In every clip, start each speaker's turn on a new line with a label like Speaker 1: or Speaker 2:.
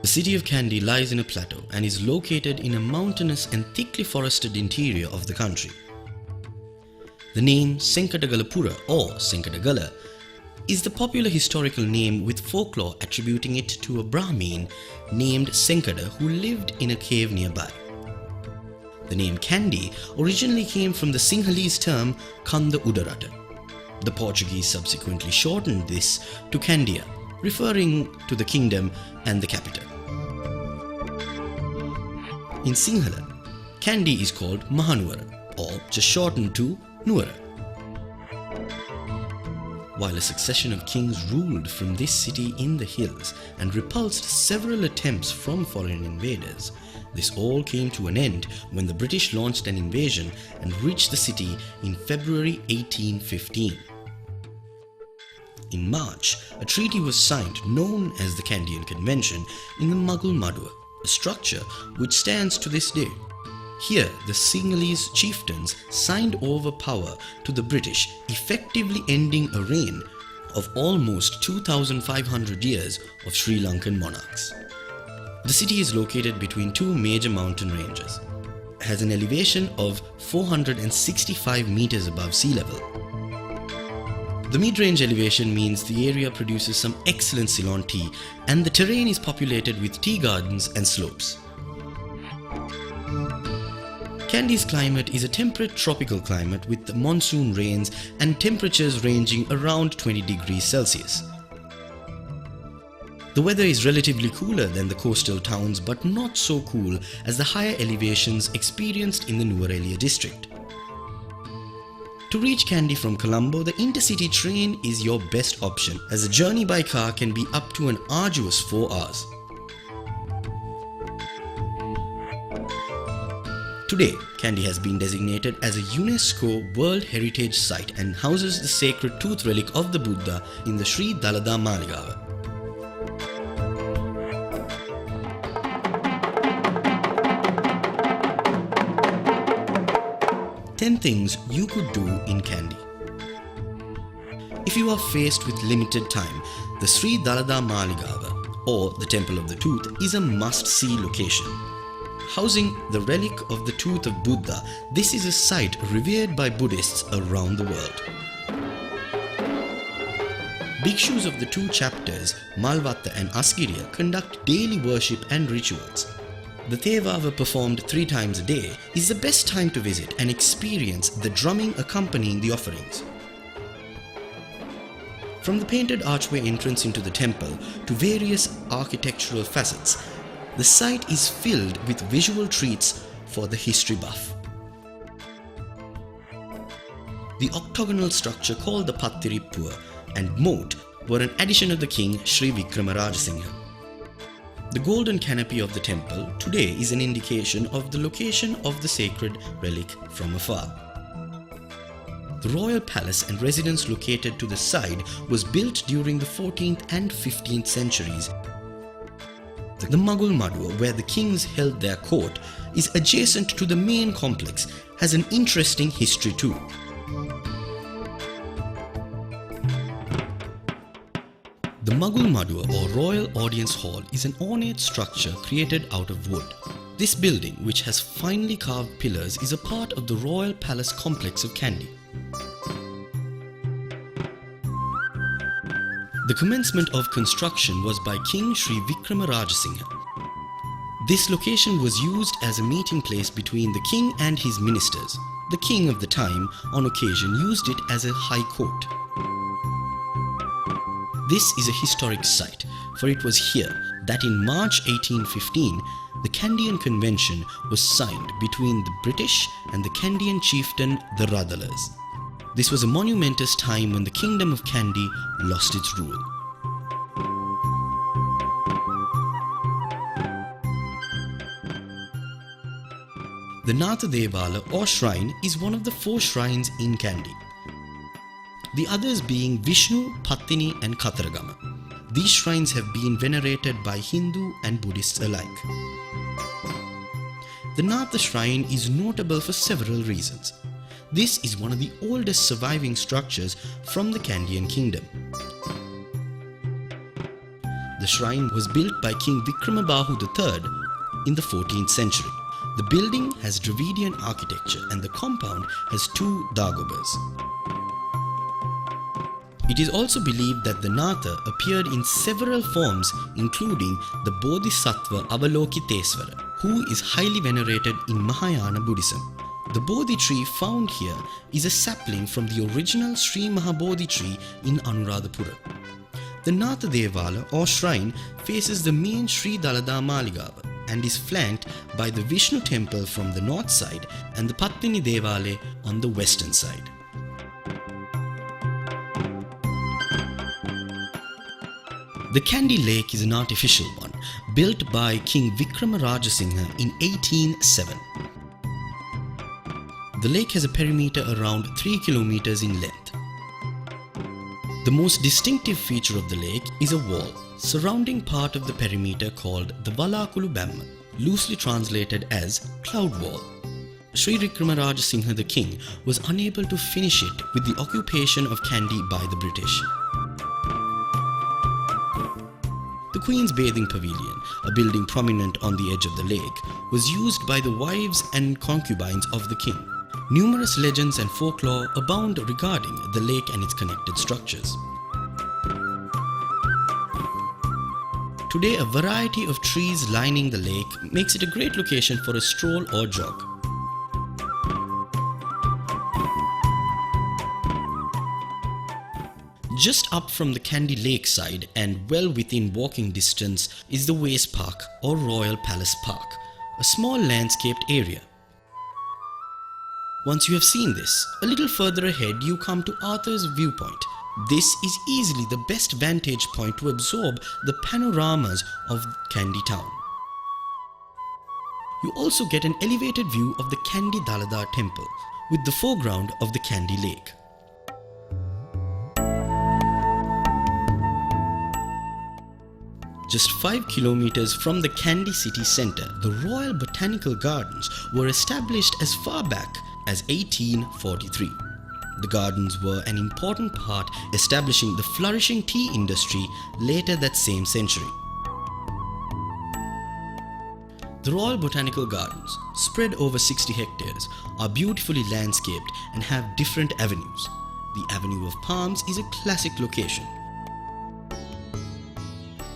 Speaker 1: The city of Kandy lies in a plateau and is located in a mountainous and thickly forested interior of the country. The name Senkatagalapura or Senkatagala is the popular historical name, with folklore attributing it to a Brahmin named Senkada who lived in a cave nearby. The name Kandy originally came from the Sinhalese term Kanda Udarata. The Portuguese subsequently shortened this to Kandia, referring to the kingdom and the capital. In Sinhala, Kandy is called Mahanuwara, or just shortened to Nuwara. While a succession of kings ruled from this city in the hills and repulsed several attempts from foreign invaders, this all came to an end when the British launched an invasion and reached the city in February 1815. In March, a treaty was signed known as the Kandian Convention in the Mughal Madua, a structure which stands to this day. Here, the Sinhalese chieftains signed over power to the British, effectively ending a reign of almost 2,500 years of Sri Lankan monarchs. The city is located between two major mountain ranges. It has an elevation of 465 meters above sea level. The mid-range elevation means the area produces some excellent Ceylon tea, and the terrain is populated with tea gardens and slopes. Kandy's climate is a temperate tropical climate with monsoon rains and temperatures ranging around 20 degrees Celsius. The weather is relatively cooler than the coastal towns, but not so cool as the higher elevations experienced in the Nuwara district. To reach Kandy from Colombo, the intercity train is your best option, as a journey by car can be up to an arduous 4 hours. Today, Kandy has been designated as a UNESCO World Heritage Site and houses the sacred tooth relic of the Buddha in the Sri Dalada Maligava. Ten things you could do in Kandy. If you are faced with limited time, the Sri Dalada Maligava, or the Temple of the Tooth, is a must-see location. Housing the relic of the tooth of Buddha, this is a site revered by Buddhists around the world. Bhikshus of the two chapters, Malvatta and Asgiriya, conduct daily worship and rituals. The Thevava, performed 3 times a day, is the best time to visit and experience the drumming accompanying the offerings. From the painted archway entrance into the temple to various architectural facets, the site is filled with visual treats for the history buff. The octagonal structure called the Pattirippuva and moat were an addition of the king Sri Vikramarajasinghe. The golden canopy of the temple today is an indication of the location of the sacred relic from afar. The royal palace and residence located to the side was built during the 14th and 15th centuries. The Mughal Madua, where the kings held their court, is adjacent to the main complex, has an interesting history too. The Mughal Madua, or Royal Audience Hall, is an ornate structure created out of wood. This building, which has finely carved pillars, is a part of the Royal Palace complex of Kandy. The commencement of construction was by King Sri Vikramarajasinghe. This location was used as a meeting place between the king and his ministers. The king of the time, on occasion, used it as a high court. This is a historic site, for it was here that in March 1815, the Kandian Convention was signed between the British and the Kandian chieftain, the Radalas. This was a monumentous time when the kingdom of Kandy lost its rule. The Natha Devala, or shrine, is one of the 4 shrines in Kandy. The others being Vishnu, Pattini and Katharagama. These shrines have been venerated by Hindu and Buddhists alike. The Natha shrine is notable for several reasons. This is one of the oldest surviving structures from the Kandian kingdom. The shrine was built by King Vikramabahu III in the 14th century. The building has Dravidian architecture and the compound has 2 dagobas. It is also believed that the Natha appeared in several forms, including the Bodhisattva Avalokitesvara, who is highly venerated in Mahayana Buddhism. The Bodhi tree found here is a sapling from the original Sri Mahabodhi tree in Anuradhapura. The Natha Devala or shrine faces the main Sri Dalada Maligava and is flanked by the Vishnu temple from the north side and the Pattini Devale on the western side. The Kandy Lake is an artificial one, built by King Vikrama Rajasingha in 1807. The lake has a perimeter around 3 kilometers in length. The most distinctive feature of the lake is a wall surrounding part of the perimeter called the Valakulu Bamma, loosely translated as cloud wall. Sri Vikrama Rajasingha the king was unable to finish it with the occupation of Kandy by the British. The Queen's Bathing Pavilion, a building prominent on the edge of the lake, was used by the wives and concubines of the king. Numerous legends and folklore abound regarding the lake and its connected structures. Today, a variety of trees lining the lake makes it a great location for a stroll or jog. Just up from the Kandy Lake side and well within walking distance is the Waste Park or Royal Palace Park, a small landscaped area. Once you have seen this, a little further ahead you come to Arthur's Viewpoint. This is easily the best vantage point to absorb the panoramas of Kandy town. You also get an elevated view of the Kandy Dalada temple with the foreground of the Kandy Lake. Just 5 kilometers from the Kandy city centre, the Royal Botanical Gardens were established as far back as 1843. The gardens were an important part establishing the flourishing tea industry later that same century. The Royal Botanical Gardens, spread over 60 hectares, are beautifully landscaped and have different avenues. The Avenue of Palms is a classic location.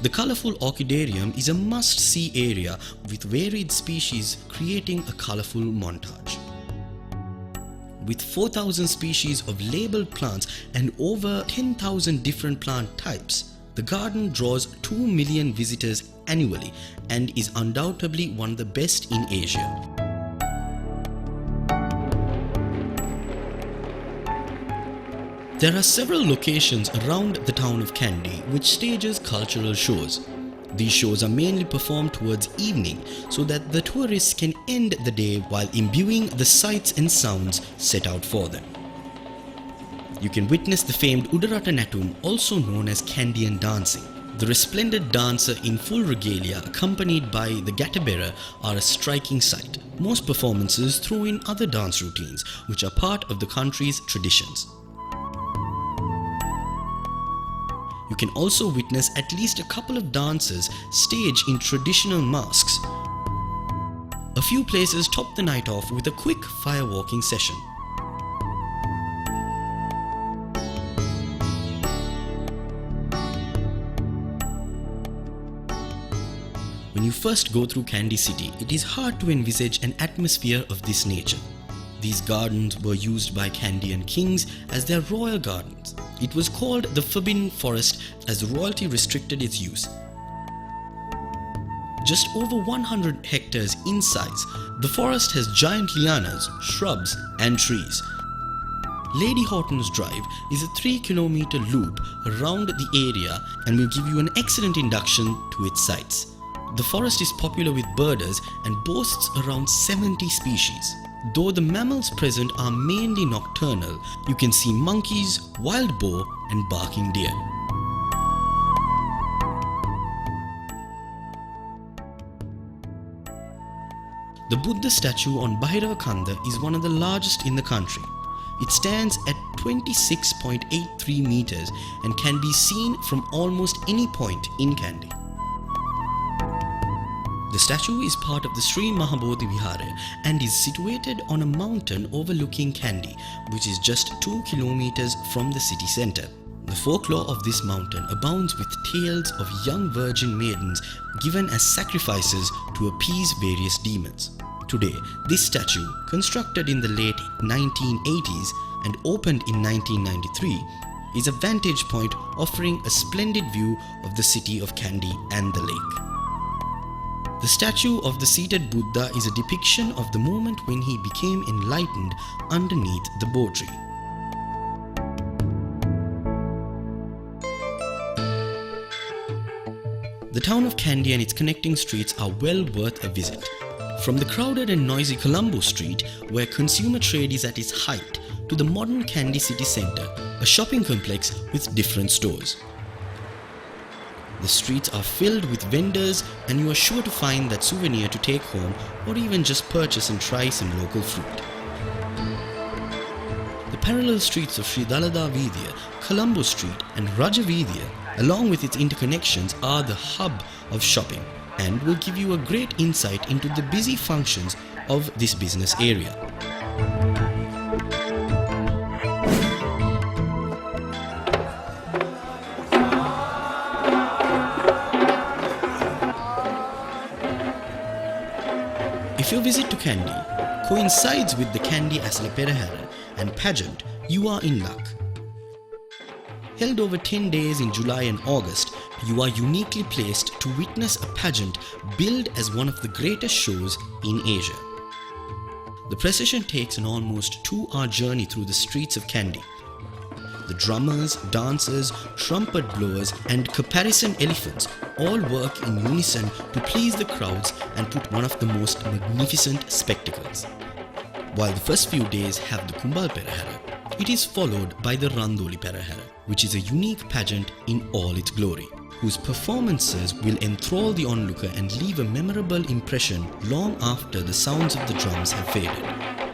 Speaker 1: The colourful orchidarium is a must-see area with varied species creating a colourful montage. With 4,000 species of labelled plants and over 10,000 different plant types, the garden draws 2 million visitors annually and is undoubtedly one of the best in Asia. There are several locations around the town of Kandy which stages cultural shows. These shows are mainly performed towards evening so that the tourists can end the day while imbuing the sights and sounds set out for them. You can witness the famed Udarata Natum, also known as Kandian dancing. The resplendent dancer in full regalia accompanied by the Gattabera are a striking sight. Most performances throw in other dance routines which are part of the country's traditions. You can also witness at least a couple of dances staged in traditional masks. A few places top the night off with a quick firewalking session. When you first go through Kandy city, it is hard to envisage an atmosphere of this nature. These gardens were used by Kandian kings as their royal gardens. It was called the Forbidden Forest as the royalty restricted its use. Just over 100 hectares in size, the forest has giant lianas, shrubs and trees. Lady Horton's Drive is a 3-kilometer loop around the area and will give you an excellent induction to its sights. The forest is popular with birders and boasts around 70 species. Though the mammals present are mainly nocturnal, you can see monkeys, wild boar and barking deer. The Buddha statue on Bhairava Kanda is one of the largest in the country. It stands at 26.83 meters and can be seen from almost any point in Kandy. The statue is part of the Sri Mahabodhi Vihara and is situated on a mountain overlooking Kandy, which is just 2 kilometers from the city center. The folklore of this mountain abounds with tales of young virgin maidens given as sacrifices to appease various demons. Today, this statue, constructed in the late 1980s and opened in 1993, is a vantage point offering a splendid view of the city of Kandy and the lake. The statue of the seated Buddha is a depiction of the moment when he became enlightened underneath the Bo tree. The town of Kandy and its connecting streets are well worth a visit. From the crowded and noisy Colombo Street, where consumer trade is at its height, to the modern Kandy city centre, a shopping complex with different stores. The streets are filled with vendors and you are sure to find that souvenir to take home or even just purchase and try some local fruit. The parallel streets of Sri Dalada Vidya, Colombo Street and Raja Vidya, along with its interconnections, are the hub of shopping and will give you a great insight into the busy functions of this business area. If your visit to Kandy coincides with the Kandy Asala Perahara and pageant, you are in luck. Held over 10 days in July and August, you are uniquely placed to witness a pageant billed as one of the greatest shows in Asia. The procession takes an almost 2-hour journey through the streets of Kandy. The drummers, dancers, trumpet blowers and caparison elephants all work in unison to please the crowds and put one of the most magnificent spectacles. While the first few days have the Kumbal Perahara, it is followed by the Randoli Perahara, which is a unique pageant in all its glory, whose performances will enthrall the onlooker and leave a memorable impression long after the sounds of the drums have faded.